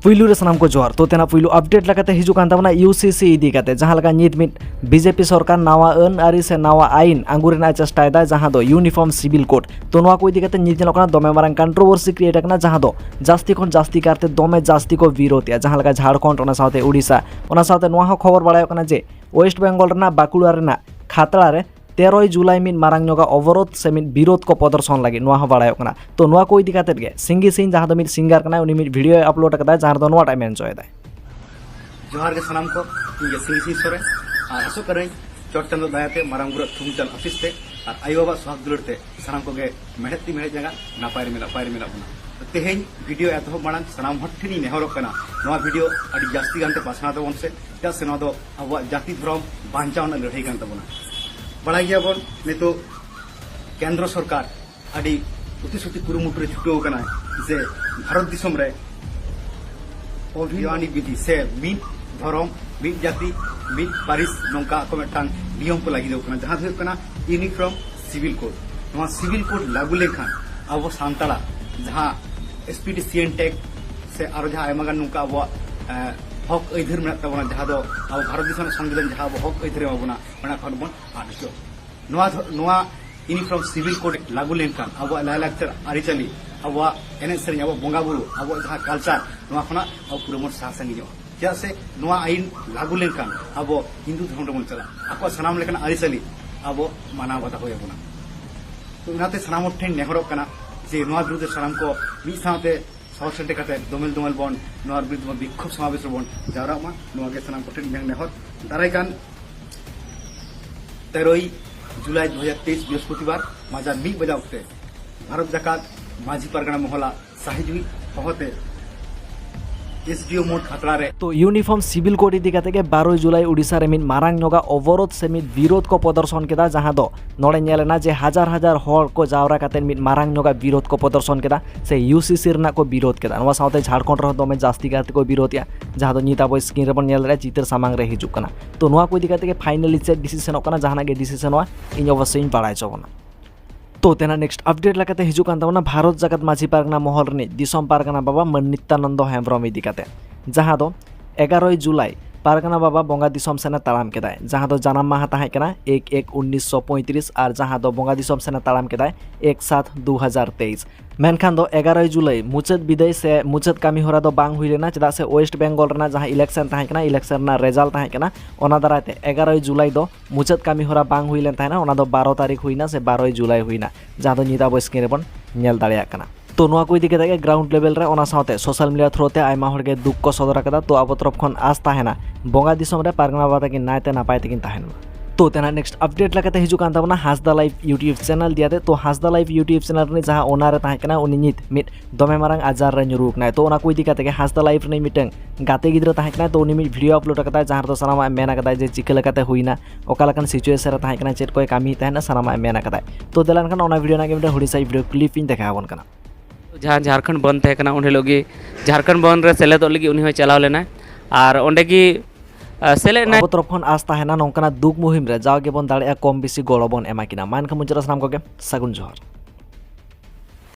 पुलू रे सनाम को जोहार। तो तेना पुलू अपडेट लगाते हिजू कान ताबना यूसीसी इदी काते जहां लगा नित मिट बीजेपी सरकार नावा अन आरी से नावा आईन आंगुरेना चेष्टायदा जहां दो यूनिफॉर्म सिविल कोड तो नवा को इदी काते नित जनोकना दमे मारंग कंट्रोवर्सी क्रिएट करना जहां दो जास्ती खन जास्ती करते दमे जास्ती को विरोध या जहां लगा झारखंड ओना साथे उड़ीसा ओना साथे नवा हो खबर बाड़ाय कना जे वेस्ट बेंगल रेना बाकुड़ा रेना खातड़ा रे 13 जुलाई मिन मारंग नोगा अवरोध से मिन विरोध को प्रदर्शन लगे नवा बाड़ाय कना तो नवा को इदी काते गे सिंगी सिंह जहां दो मिन सिंगर कना उनी मिन वीडियो अपलोड कदा जहां दो नवा टाइम एन्जॉय दा जोहार के सनाम को इनके सिंगी सिंह सोरे और आसो करें चोट चंदो दायाते मारंग बुरा थुमचल ऑफिस ते और आयो बाबा स्वागत दुलरते सनाम को गे मेहनती मेहनत जगह नापाय मिला बुना तेहें वीडियो एतो मारंग सनाम हट्ठिनी नेहरो कना नवा वीडियो अडी जास्ती गानते पासना तो उनसे क्या से नवा दो अब जाति धर्म बांचावना लड़ाई कान तबना बड़ाई गया बन ने तो केंद्र सरकार अडी उतिसुति कुरुमुटुरे छुटो कना जे भारत दिसम रे अभियानी विधि से मिद धर्म मिद जाति मिद पारिस नौका को मिटांग नियम को लगी दो कना जहां दो कना यूनिफॉर्म सिविल कोड नवा सिविल कोड लागू लेखान अब सांतला जहां एसपीडी सीएनटेक से आरो जहां आयमागान नौका अब हक अधीर में तबना जहां दो अब भारत दिसम संविधान जहां अब हक अधीर माबना ओना खन बन आदो नवा यूनिफॉर्म सिविल कोड लागू लेखान अब लायलाक्चर आरिचाली अब एने सेरें अब बंगा बुरु अब जहां कल्चर नवा खना अब पुरमोट साहसांगी जो क्या से नवा आईन लागू लेखान अब हिंदू धर्म बन चला ako सनाम लेखान आरिचाली अब माना बाता होय बना तो नाते सनाम ठेन नेहरो कना जे नवा विरुद्ध सनाम को मी साथे सौसेटे काते दोमेल बन नवा विरुद्ध विक्षोभ समावेश बन जावरा मा नवा के सनाम को ठेन नेहर दाराय कान 13 जुलाई 2023 बृहस्पतिवार माजा 1 बजा उठते भारत जाकात माझी परगना मोहला साहिजुई होते एसडीओ मोड खतरा रे तो यूनिफॉर्म सिविल कोड इदी काते 12 जुलाई उड़ीसा रे मिन मारंग नोगा अवरोध से मिन विरोध को प्रदर्शन केदा जहां दो नोडे नेलेना जे हजार हजार हर को जावरा काते मिन मारंग नोगा विरोध को प्रदर्शन केदा से यूसीसी रना को विरोध केदा नवा साथे झारखंड रो दमे जास्ती काते को विरोध या जहां दो नीता बो स्क्रीन रे बन नेल रे चित्र सामांग रे हिजुक कना तो नवा को इदी काते फाइनली से डिसीजन ओकना जहाना के डिसीजन वा इन अवश्य बाड़ाय चबना तो तेना नेक्स्ट अपडेट लगाते हिजू कान ताबना भारत जाकात माझी पारगना महल रे दिसम पारगना बाबा मन्नितानंद हेम्ब्रम इदी काते जहां दो 11 जुलाई पारगना बाबा बंगा दिसम सेना तालाम केदाय जहां दो जन्म माह ताहे केना 1/1/1935 और जहां दो बंगा दिसम सेना तालाम केदाय 1/7/2023 मेनखान दो 11 जुलाई मुचाद विदाय से मुचाद कामी होरा दो बांग हुई लेना चदा से वेस्ट बेंगल रेना जहां इलेक्शन ताहे केना इलेक्शन ना रिजल्ट ताहे केना ओना दाराते 11 जुलाई दो मुचाद कामी होरा बांग हुई लेन ताहेना ओना दो 12 तारीख हुईना से 12 जुलाई हुईना जहां दो नीता बो स्क्रीन रे बन नेल दाड़िया कना तो नवा को इदी केते ग्राउंड लेवल रे ओना साथे सोशल मीडिया थ्रोते आयमा हरगे दुख को सदर कदा तो अब तरफ खन आस ताहेना बंगा दिसम रे पारगना बाबा कि नायते नापाय तकिन ताहेन तो तेना नेक्स्ट अपडेट लगाते हिजू कान ताबना हासदा लाइव यूट्यूब चैनल दियाते तो हासदा लाइव यूट्यूब चैनल रे जहां ओनारे ताहे कना उनी नित मिट दमे मारंग आजार रे न्युरुक नाय तो ओना को इदी केते हासदा लाइव रे मिटंग गाते गिद्रा ताहे कना तो उनी मिट वीडियो अपलोड कदा जहां तो सनामा मेना कदा जे चिकल कते हुइना ओकालकन सिचुएशन रे ताहे कना चेट कोय कामी ताहेना सनामा मेना कदा तो देलान कन ओना वीडियो ना के हुडी साइ वीडियो क्लिप इन देखावन कना जहाँ झारखंड बंद थे उन लोग झारखंड बंद रे सेलेद लगी उनी चलाव लेना और ओंडे की सेलेद ना तरफ खन आस ताहेना नोंकना दुख मुहिम रे जागे बन दाड़े कम बेसी गड़ो बन एमा किना मान खमुजरा साम को के सगुन जोहर।